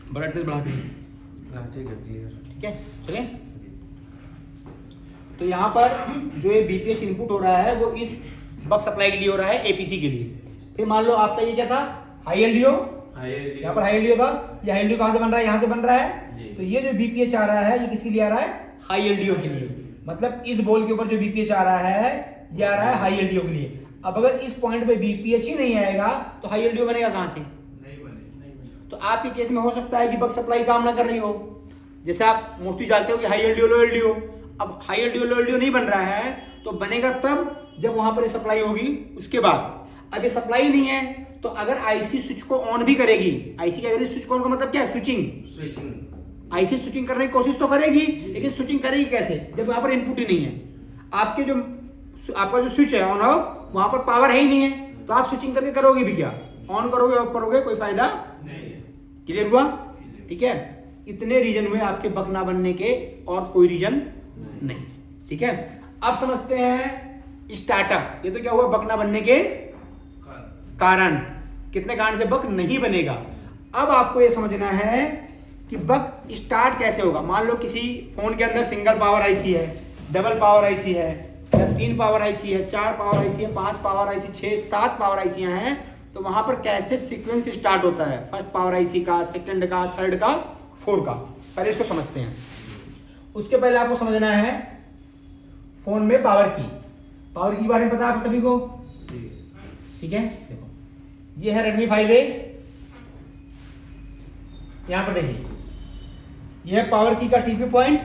Brightness बढ़ा के। हाँ ठीक है, क्लियर। ठीक है, चले। तो यहाँ पर जो ये बीपीएच इनपुट हो रहा है वो इस बक सप्लाई के लिए हो रहा है, एपीसी के लिए। फिर मान लो आपका ये क्या था, हाई एलडीओ, यहाँ पर हाई एलडीओ था। ये हाई एलडीओ कहाँ से बन रहा है, यहाँ से बन रहा है। तो ये जो बीपीएच आ रहा है ये किसके लिए आ रहा है, हाई एलडीओ के लिए। मतलब इस बॉल के ऊपर जो बीपीएच आ रहा है ये आ रहा है हाई एलडीओ के लिए। अब अगर इस पॉइंट पे बीपीएच ही नहीं आएगा तो हाई एलडीओ बनेगा कहाँ से, नहीं बने। तो आपके केस में हो सकता है कि बक सप्लाई काम ना कर रही हो। जैसे आप मोस्टली जानते हो कि हाई एलडीओ लो एलडीओ। अब हाई एलडीओ लो एलडीओ नहीं बन रहा है तो बनेगा तब जब वहां पर सप्लाई होगी, उसके बाद। अब ये सप्लाई नहीं है तो अगर आईसी स्विच को ऑन भी करेगी, आईसी क्या करेगी, स्विच को ऑन का मतलब क्या है, स्विचिंग। आईसी स्विचिंग करने की कोशिश तो करेगी, लेकिन स्विचिंग करेगी कैसे जब वहां पर इनपुट ही नहीं है। आपका जो स्विच है ऑन ऑफ, वहां पर पावर है ही नहीं है, तो आप स्विचिंग करके करोगे भी क्या, ऑन करोगे ऑफ करोगे, कोई फायदा नहीं। क्लियर हुआ? ठीक है, इतने रीजन हुए आपके बक ना बनने के, और कोई रीजन नहीं। ठीक है, अब समझते हैं स्टार्टअप। ये तो क्या हुआ, बक ना बनने के कारण। कितने कारण से बक नहीं बनेगा। अब आपको ये समझना है कि बक स्टार्ट कैसे होगा। मान लो किसी फोन के अंदर सिंगल पावर आईसी है, डबल पावर आईसी है, या 3 पावर आईसी है, 4 पावर आईसी है, 5 पावर आईसी, 6, 7 पावर आईसियां हैं, तो वहां पर कैसे सीक्वेंस स्टार्ट होता है, फर्स्ट पावर आईसी का, सेकंड का, थर्ड का, 4 का। पहले इसको समझते हैं। उसके पहले आपको समझना है फोन में पावर की बारे में पता है आप सभी को। ठीक है, देखो ये है Redmi 5A। यहां पर देखिए, यह है पावर की का टीपी पॉइंट।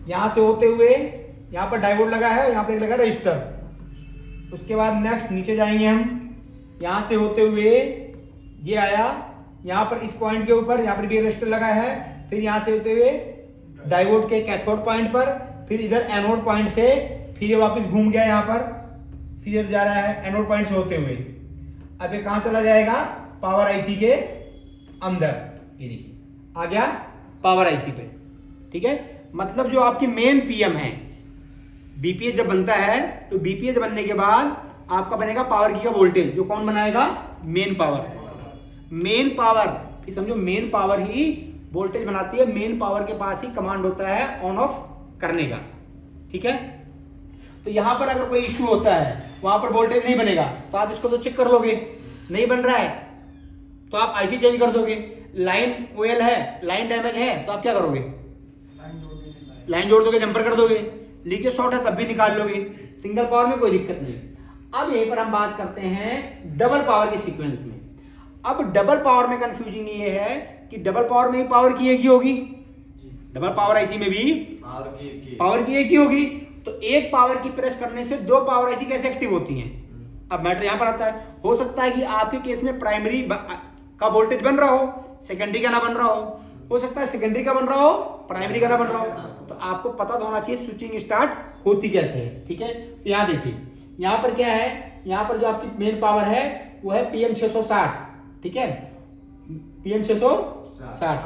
यहां से होते हुए यहां पर डायोड लगा है, यहां पर एक लगा रजिस्टर। उसके बाद नेक्स्ट नीचे जाएंगे हम, यहां से होते हुए ये आया, यहां पर इस पॉइंट के ऊपर यहां पर भी रजिस्टर लगा है। फिर यहां से होते हुए डायोड के कैथोड पॉइंट पर, फिर इधर एनोड पॉइंट से, फिर ये वापस घूम गया यहां पर, फिर जा रहा है एनोड पॉइंट से होते हुए। अब ये कहां चला जाएगा, पावर आईसी के अंदर। ये देखिए आ गया पावर आईसी पे। ठीक है, मतलब जो आपकी मेन पीएम है, बीपीएच जब बनता है तो बीपीएच बनने के बाद आपका बनेगा पावर की का वोल्टेज, जो कौन बनाएगा, मेन पावर। मेन पावर, फिर समझो मेन पावर ही वोल्टेज बनाती है। मेन पावर के पास ही कमांड होता है ऑन ऑफ करने का। ठीक है, तो यहां पर अगर कोई इश्यू होता है, वहां पर वोल्टेज नहीं बनेगा, तो आप इसको तो चेक कर लोगे, नहीं बन रहा है तो आप आईसी चेंज कर दोगे। लाइन ओएल है, लाइन डैमेज है, तो आप क्या करोगे, लाइन जोड़ दोगे, जंपर कर दोगे। लीकेज शॉर्ट है तब भी निकाल लोगे। सिंगल पावर में कोई दिक्कत नहीं। अब यहीं पर हम बात करते हैं डबल पावर के सीक्वेंस में। अब डबल पावर में कंफ्यूजिंग ये है कि डबल पावर में ही पावर की एक ही होगी, डबल पावर आईसी में भी पावर की एक ही होगी। तो एक पावर की प्रेस करने से 2 पावर आईसी कैसे एक्टिव होती हैं। अब मैटर यहां पर आता है, हो सकता है कि आपके केस में प्राइमरी का वोल्टेज बन रहा हो, सेकेंडरी का ना बन रहा हो सकता है सेकेंडरी का बन रहा हो, प्राइमरी का ना बन रहा हो। तो आपको पता होना चाहिए स्विचिंग स्टार्ट होती कैसे है। ठीक है, तो यहां देखिए, यहां पर क्या है, यहां पर जो आपकी मेन पावर है वो है PM 660। ठीक है, PM 660।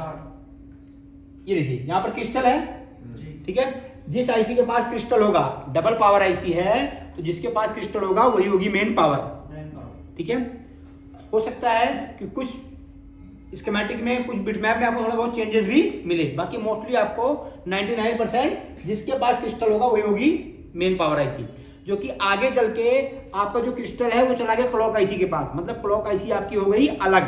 ये देखिए यहां पर क्रिस्टल है। ठीक है, जिस आईसी के पास क्रिस्टल होगा, डबल पावर आईसी है तो जिसके पास क्रिस्टल होगा वही होगी मेन पावर। ठीक है, हो सकता है कि कुछ स्कीमेटिक में, कुछ बिटमैप में आपको थोड़ा बहुत चेंजेस भी मिले, बाकी मोस्टली आपको 99% जिसके पास क्रिस्टल होगा वही होगी मेन पावर आईसी। जो कि आगे चल के आपका जो क्रिस्टल है वो चला गया क्लॉक आईसी के पास, मतलब क्लॉक आईसी आपकी हो गई अलग।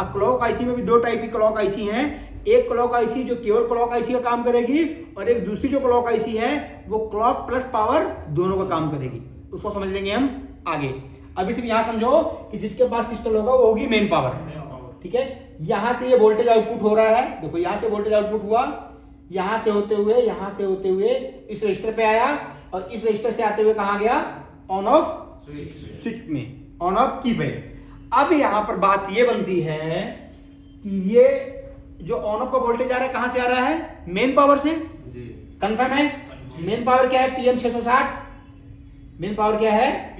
अब क्लॉक आईसी में भी 2 टाइप की क्लॉक आईसी हैं। एक क्लॉक आईसी जो केवल क्लॉक आईसी का काम करेगी, और एक दूसरी जो क्लॉक आईसी है वो क्लॉक प्लस पावर दोनों का काम करेगी। उसको समझ लेंगे हम आगे। अभी सिर्फ यहां समझो कि जिसके पास क्रिस्टल होगा वो होगी मेन पावर। ठीक है, यहां से ये वोल्टेज आउटपुट हो रहा है, देखो यहां से वोल्टेज आउटपुट हुआ, यहां से होते हुए इस रजिस्टर पे आया, और इस रजिस्टर से आते हुए कहां गया, ऑन ऑफ स्विच में, ऑन ऑफ की पे। अब यहां पर बात ये बनती है कि ये जो ऑन ऑफ का वोल्टेज आ रहा है कहां से आ रहा है, मेन पावर से। कंफर्म है? मेन पावर क्या है, PM 660। मेन पावर क्या है,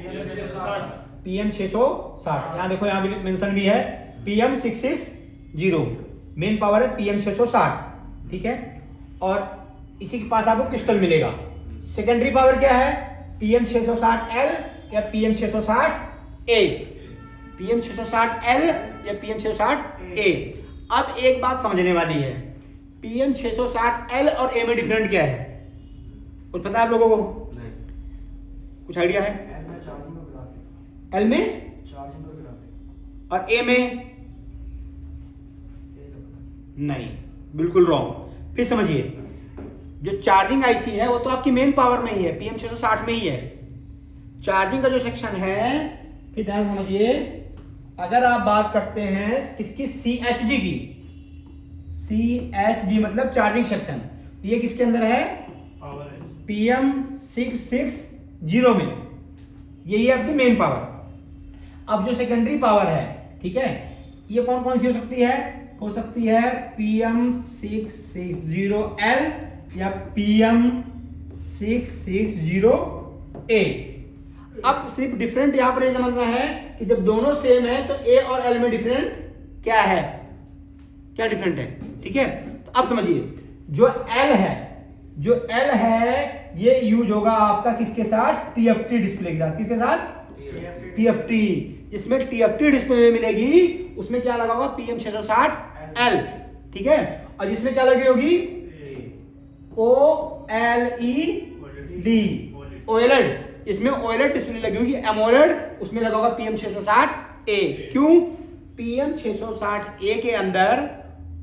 PM 660। यहां देखो, यहां मेंशन भी है PM 660। मेन पावर है PM 660। ठीक है, और इसी के पास आपको क्रिस्टल मिलेगा। सेकेंडरी पावर क्या है, PM 660L या PM 660A। PM 660L या PM 660A। अब एक बात समझने वाली है, PM 660 L और A में डिफरेंट क्या है? कुछ पता है आप लोगों को? नहीं। कुछ आइडिया है? एल में चार्जिंग और ग्राफिक, L में चार्जिंग और ग्राफिक, और A में ये तो पता नहीं, बिल्कुल रॉन्ग। फिर समझिए, जो चार्जिंग आईसी है वो तो आपकी मेन पावर में ही है, PM 660 में ही है। चार्जिंग का जो सेक्शन है, फिर ध्यान समझिए, अगर आप बात करते हैं किसकी, CHG की, CHG मतलब चार्जिंग सेक्शन, ये किसके अंदर है? पावर है। PM 660 में, यही है आपकी मेन पावर। अब जो सेकेंडरी पावर है, ठीक है, ये कौन कौन सी हो सकती है? हो सकती है PM 660L या PM 660A। अब सिर्फ डिफरेंट यहां पर ये समझना है कि जब दोनों सेम है तो A और L में डिफरेंट क्या है, क्या डिफरेंट है, ठीक है। तो अब समझिए, जो L है ये यूज होगा आपका किसके साथ? TFT डिस्प्ले के साथ। किसके साथ? TFT। जिसमें TFT डिस्प्ले मिलेगी उसमें क्या लगा होगा? PM 660L, ठीक है। और जिसमें क्या लगी होगी? OLED, इसमें OLED डिस्प्ले लगी होगी। AMOLED उसमें लगा होगा PM 660A। क्यों? PM 660A के अंदर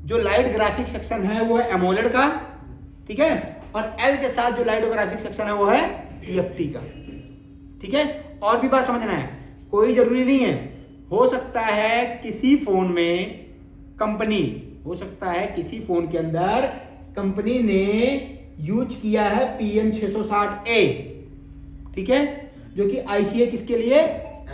जो लाइट ग्राफिक सेक्शन है वो है AMOLED का, ठीक है, और L के साथ जो लाइट ग्राफिक सेक्शन है वो है TFT का, ठीक है। और भी बात समझना है, कोई जरूरी नहीं है, हो सकता है किसी फोन में कंपनी, हो सकता है किसी फोन के अंदर कंपनी ने यूज किया है PM 660A, ठीक है, जो कि आईसी है किसके लिए?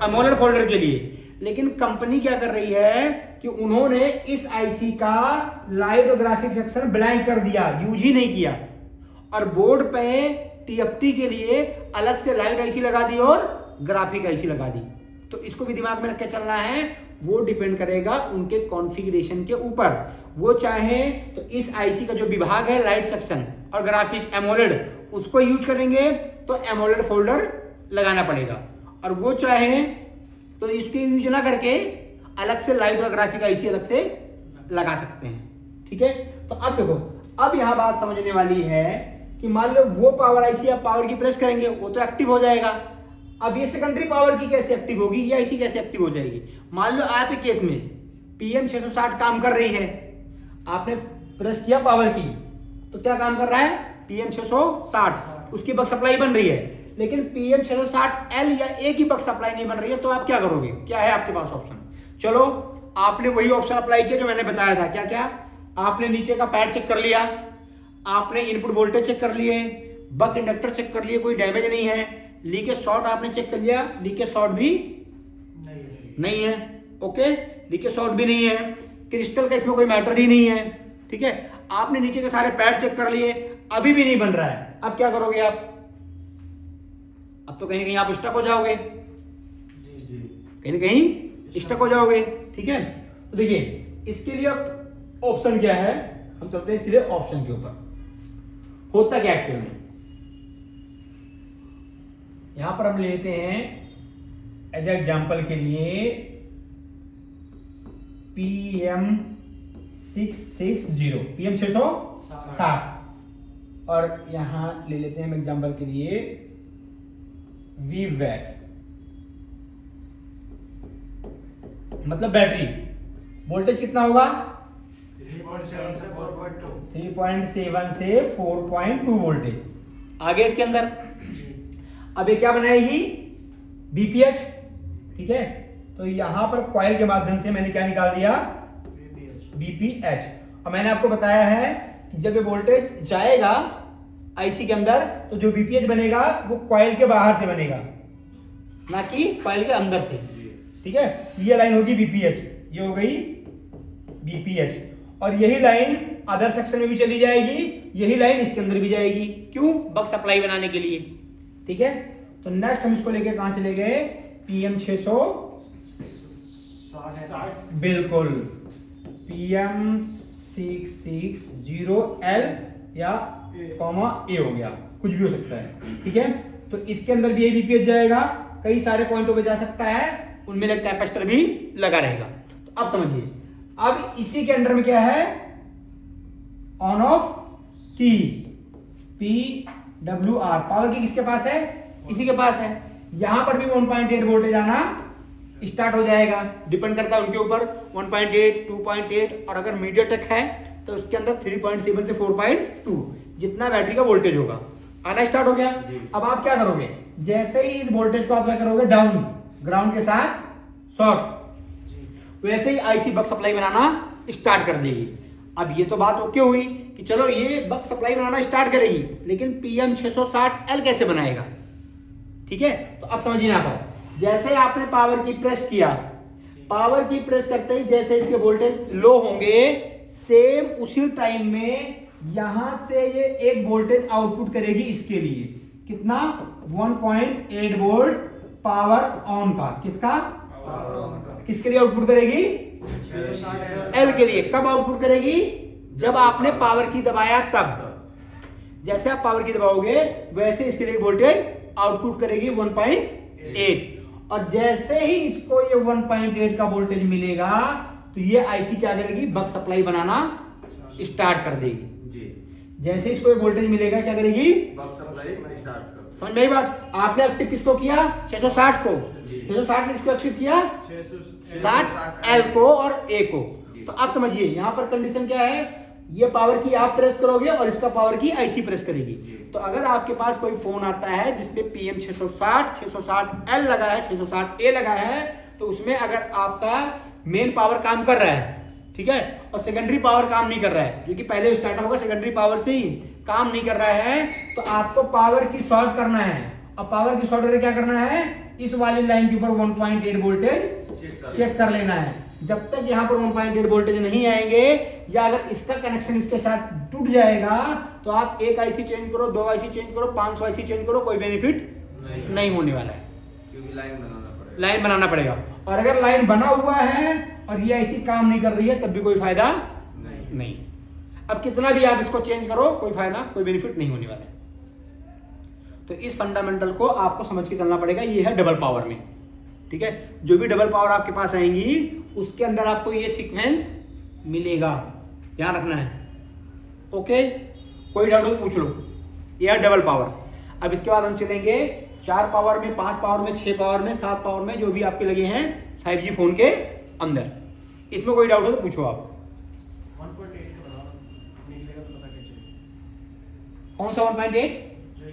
AMOLED फोल्डर के लिए। लेकिन कंपनी क्या कर रही है कि उन्होंने इस आईसी का लाइट और ग्राफिक सेक्शन ब्लैंक कर दिया, यूज ही नहीं किया, और बोर्ड पे TFT के लिए अलग से लाइट आईसी लगा दी और ग्राफिक आईसी लगा दी। तो इसको भी दिमाग में रख के चलना है, वो डिपेंड करेगा उनके कॉन्फ़िगरेशन के ऊपर। वो चाहे तो इस आईसी का जो विभाग है लाइट सेक्शन और ग्राफिक AMOLED उसको यूज करेंगे तो AMOLED फोल्डर लगाना पड़ेगा, और वो चाहे तो इसके यूज ना करके अलग से लाइट और ग्राफिक आईसी अलग से लगा सकते हैं, ठीक है। तो अब देखो, अब यहां बात समझने वाली है कि मान लो वो पावर आईसी आप पावर की प्रेस करेंगे वो तो एक्टिव हो जाएगा। अब ये सेकेंडरी पावर की कैसे एक्टिव होगी, ये आईसी कैसे एक्टिव हो जाएगी? मान लो आपके केस में PM 660 काम कर रही है, आपने प्रेस किया पावर की, तो क्या काम कर रहा है? PM 660, उसकी बक सप्लाई बन रही है। लेकिन PM 660L या A की बक सप्लाई नहीं बन रही है, तो आप क्या करोगे? क्या है आपके पास ऑप्शन? चलो, आपने वही ऑप्शन अप्लाई किया जो मैंने बताया था। क्या क्या? आपने नीचे का पैड चेक कर लिया, आपने इनपुट वोल्टेज चेक कर लिए, बक इंडक्टर चेक कर लिए, कोई डैमेज नहीं है, लीकेज शॉर्ट आपने चेक कर लिया, लीकेज शॉर्ट भी नहीं है, ओके, लीकेज शॉर्ट भी नहीं है, क्रिस्टल का इसमें कोई मैटर ही नहीं है, ठीक है। आपने नीचे के सारे पैड चेक कर लिए, अभी भी नहीं बन रहा है, अब क्या करोगे आप? अब तो कहीं ना कहीं आप स्टक हो जाओगे, कहीं ना कहीं स्टक हो जाओगे, ठीक है। तो देखिए इसके लिए ऑप्शन क्या है, हम चलते हैं इसके लिए ऑप्शन के ऊपर। होता क्या एक्चुअल में, यहां पर हम लेते हैं एज एग्जांपल के लिए PM 660, PM 660, और यहां ले लेते हैं हम एग्जांपल के लिए VWAT, मतलब बैटरी वोल्टेज कितना होगा? 3.7 से 4.2, 3.7 से 4.2 वोल्टेज। आगे इसके अंदर अब ये क्या बनाएगी? BPH, ठीक है। तो यहां पर कॉइल के माध्यम से मैंने क्या निकाल दिया? BPH। और मैंने आपको बताया है कि जब ये वोल्टेज जाएगा आईसी के अंदर तो जो BPH बनेगा वो कॉइल के बाहर से बनेगा, ना कि कॉइल के अंदर से, ठीक है। ये लाइन होगी BPH, ये हो गई BPH, और यही लाइन अदर सेक्शन में भी चली जाएगी, यही लाइन इसके अंदर भी जाएगी। क्यों? बक सप्लाई बनाने के लिए, ठीक है। तो नेक्स्ट हम इसको लेके कहां चले गए? PM 660, बिल्कुल, PM 660L या कॉमा A हो गया, कुछ भी हो सकता है, ठीक है। तो इसके अंदर भी BPH जाएगा, कई सारे पॉइंटों पे जा सकता है, उनमें कैपेसिटर भी लगा रहेगा। तो अब समझिए, अब इसी के अंडर में क्या है, ऑन ऑफ की, PWR पावर की किसके पास है, इसी के पास है। यहां पर भी 1.8 वोल्टेज आना स्टार्ट हो जाएगा, डिपेंड करता है उनके ऊपर, 1.8, 2.8, और अगर मीडियाटेक है तो उसके अंदर 3.7 से 4.2 जितना बैटरी का वोल्टेज होगा आना स्टार्ट हो गया। अब आप क्या करोगे, जैसे ही इस वोल्टेज को आप क्या करोगे, डाउन ग्राउंड के साथ शॉर्ट, वैसे ही आईसी बक सप्लाई बनाना स्टार्ट कर देगी। अब ये तो बात ओके हुई कि चलो ये बक सप्लाई बनाना स्टार्ट करेगी, लेकिन PM660L कैसे बनाएगा, ठीक है। तो अब समझिए यहां पर जैसे आपने पावर की प्रेस किया, पावर की प्रेस करते ही जैसे इसके वोल्टेज लो होंगे, सेम उसी टाइम में यहां से ये एक वोल्टेज आउटपुट करेगी इसके लिए, कितना, 1.8 वोल्ट पावर ऑन का, किसका, किसके लिए आउटपुट करेगी, एल के लिए। कब आउटपुट करेगी, जब आपने पावर की दबाया तब, जैसे आप पावर की दबाओगे वैसे इसके लिए वोल्टेज आउटपुट करेगी 1.8, और जैसे ही इसको ये 1.8 का वोल्टेज मिलेगा तो ये आईसी क्या करेगी, बक सप्लाई बनाना स्टार्ट कर देगी। जैसे इसको ये वोल्टेज मिलेगा क्या करेगी, बक सप्लाई मैं स्टार्ट कर। समझ में आई बात। आपने एक्टिव किसको किया, 660 को, 660 ने इसको एक्टिव किया, 60L को और A को। तो आप समझिए यहां पर कंडीशन क्या है, ये पावर की आप प्रेस करोगे और इसका पावर की आईसी प्रेस करेगी। तो अगर आपके पास कोई फोन आता है जिसपे PM660 660L लगा है, 660A लगा है, तो उसमें अगर आपका मेन पावर काम कर रहा है, ठीक है, और सेकेंडरी पावर काम नहीं कर रहा है, जो कि पहले स्टार्टअप होगा सेकेंडरी पावर से ही काम नहीं कर रहा है, तो आपको पावर की शॉर्ट करना है। अब पावर की शॉर्ट करके क्या करना है, इस वाली लाइन के ऊपर 1.8 वोल्टेज चेक कर लेना है। जब तक यहाँ पर 1.8 वोल्टेज नहीं आएंगे, या अगर इसका कनेक्शन इसके साथ टूट जाएगा, तो आप एक आईसी चेंज करो, 2 आईसी चेंज करो, 500 आईसी चेंज करो, कोई बेनिफिट नहीं होने वाला है, क्योंकि लाइन बनाना पड़ेगा। और अगर लाइन बना हुआ है और ये आईसी काम नहीं कर रही है, तब भी कोई फायदा नहीं। अब कितना भी आप इसको चेंज करो, कोई फायदा, कोई बेनिफिट नहीं होने वाला है। तो इस फंडामेंटल को आपको समझ के चलना पड़ेगा। ये है डबल पावर में, ठीक है, जो भी डबल पावर आपके पास आएंगी उसके अंदर आपको ये सीक्वेंस मिलेगा, ध्यान रखना है। ओके, कोई डाउट हो तो पूछ लो। ये है डबल पावर। अब इसके बाद हम चलेंगे 4 पावर में, 5 पावर में, 6 पावर में, 7 पावर में, जो भी आपके लगे हैं 5G फोन के अंदर। इसमें कोई डाउट हो तो पूछो आप। 1.8 का बनाओ, निकलेगा तो पता क्या चलेगा। कौन सा 1.8 जो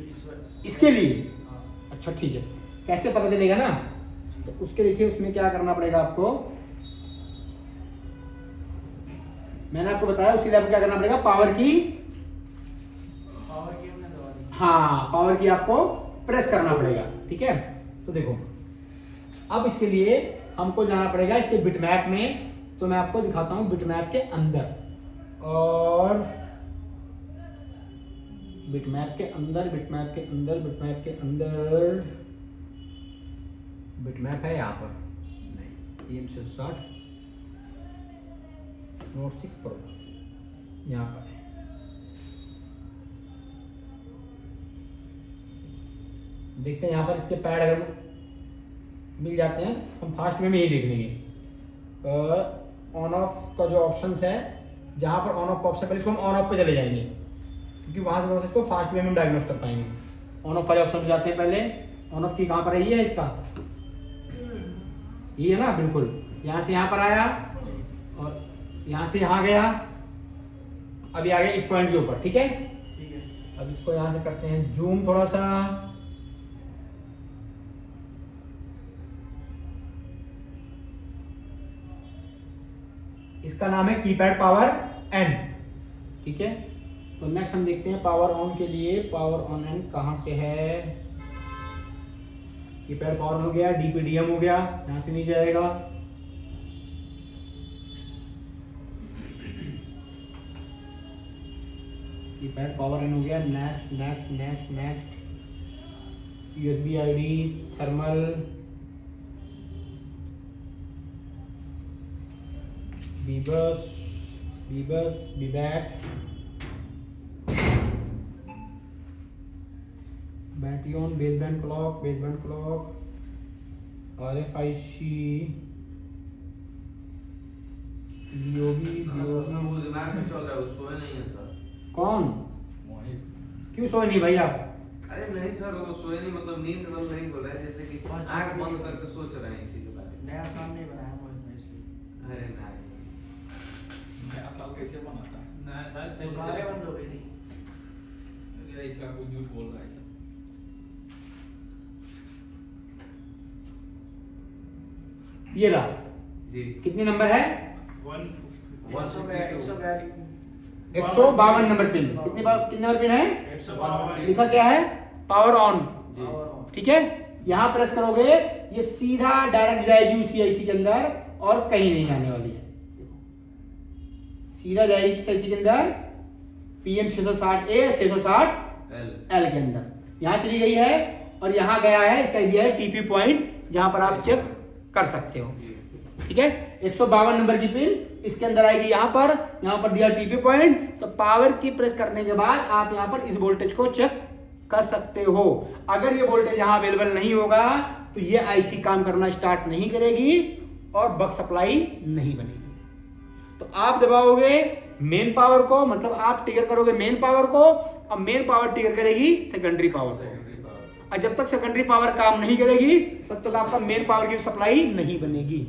इसके लिए? हाँ। अच्छा ठीक है, कैसे पता चलेगा ना, तो उसके देखिए उसमें क्या करना पड़ेगा आपको, मैंने आपको बताया उसके लिए आपको क्या करना पड़ेगा, पावर की, पावर की हमने दबा दी। हाँ पावर की आपको प्रेस करना पड़ेगा, ठीक है। तो देखो अब इसके लिए हमको जाना पड़ेगा इसके बिटमैप में, तो मैं आपको दिखाता हूं बिटमैप के अंदर, और बिटमैप के अंदर, बिटमैप के अंदर, बिटमैप के अंदर, बिटमैप है यहाँ पर, नहीं PM660 Note 6 Pro यहाँ पर है। देखते हैं यहाँ पर इसके पैड अगर मिल जाते हैं, हम फास्ट में ही देख लेंगे। ऑन ऑफ का जो ऑप्शंस है, जहाँ पर ऑन ऑफ का ऑप्शन, पहले इसको हम ऑन ऑफ पे चले जाएंगे, क्योंकि वहाँ से इसको फास्ट वे में हम डायग्नोस कर पाएंगे। ऑन ऑफ वाले ऑप्शन पे जाते हैं पहले। ऑन ऑफ की कहाँ पर है, ये है इसका, ये है ना, बिल्कुल यहाँ से यहाँ पर आया और यहाँ से यहाँ गया, अभी आ गया इस पॉइंट के ऊपर, ठीक है। ठीक है। अब इसको यहाँ से करते हैं जूम थोड़ा सा, इसका नाम है कीपैड पावर एन, ठीक है। तो नेक्स्ट हम देखते हैं पावर ऑन के लिए, पावर ऑन एन कहाँ से है, कीपैड पावर हो गया, DPDM हो गया, यहाँ से नीचे आएगा, कीपैड पावर एन हो गया, next next next next, USB ID, thermal, VBUS, VBAT, बैटियन, baseband clock, RFIC, BOB sir वो दिमाग में चल रहा है, वो सोए नहीं है सर। कौन? क्यों सोए नहीं भाई आप? अरे नहीं सर, वो सोए नहीं मतलब नींद बंद नहीं हो रहा है, जैसे कि आंख बंद करके सोच रहे हैं इसी के बारे में। नया साल नहीं बनाया मोहित भाई इसलिए। अरे नहीं नया साल कैसे मनाता है? नया साल चल दुकानें बंद हो गई थी। इसका कुछ झूठ बोल रहा है सब। ये रहा, जी कितनी नंबर है? 152 नंबर पिन। कितने नंबर पिन है? 152 लिखा क्या है? Power on. जी ठीक है, यहां प्रेस करोगे ये सीधा डायरेक्ट जाएगी CIC के अंदर और कहीं नहीं जाने वाली है। सीधा जाएगी CIC के अंदर PM 660A 660L के अंदर, यहां चली गई है और यहां गया है, इसका दिया है TP पॉइंट, जहां पर आप चेक कर सकते हो। ठीक है, 152 नंबर की पिन इसके अंदर आएगी, यहां पर दिया TP पॉइंट, तो पावर की प्रेस करने के बाद आप यहां पर इस वोल्टेज को चेक कर सकते हो। अगर ये वोल्टेज यहां अवेलेबल नहीं होगा तो ये IC काम करना स्टार्ट नहीं करेगी और बक सप्लाई नहीं बनेगी। तो आप दबाओगे मेन पावर को, मतलब आप ट्रिगर करोगे मेन पावर को, और मेन पावर ट्रिगर करेगी सेकेंडरी पावर को। और जब तक सेकेंडरी पावर काम नहीं करेगी तब तक आपका मेन पावर की सप्लाई नहीं बनेगी।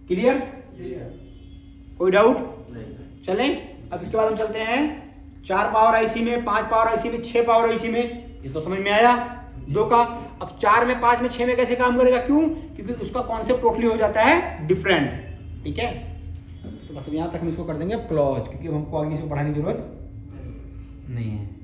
क्लियर? कोई डाउट? नहीं। चलें, अब इसके बाद हम चलते हैं 4 पावर IC में, 5 पावर IC में, 6 पावर IC में। ये तो समझ में आया 2 का। अब 4 में, 5 में, 6 में कैसे काम करेगा? क्यों? क्योंकि उसका कॉन्सेप्ट टोटली हो जाता है डिफरेंट। ठीक है, तो बस अब यहाँ तक हम इसको कर देंगे क्लोज, क्योंकि हमको आगे इसको पढ़ाने की जरूरत नहीं है।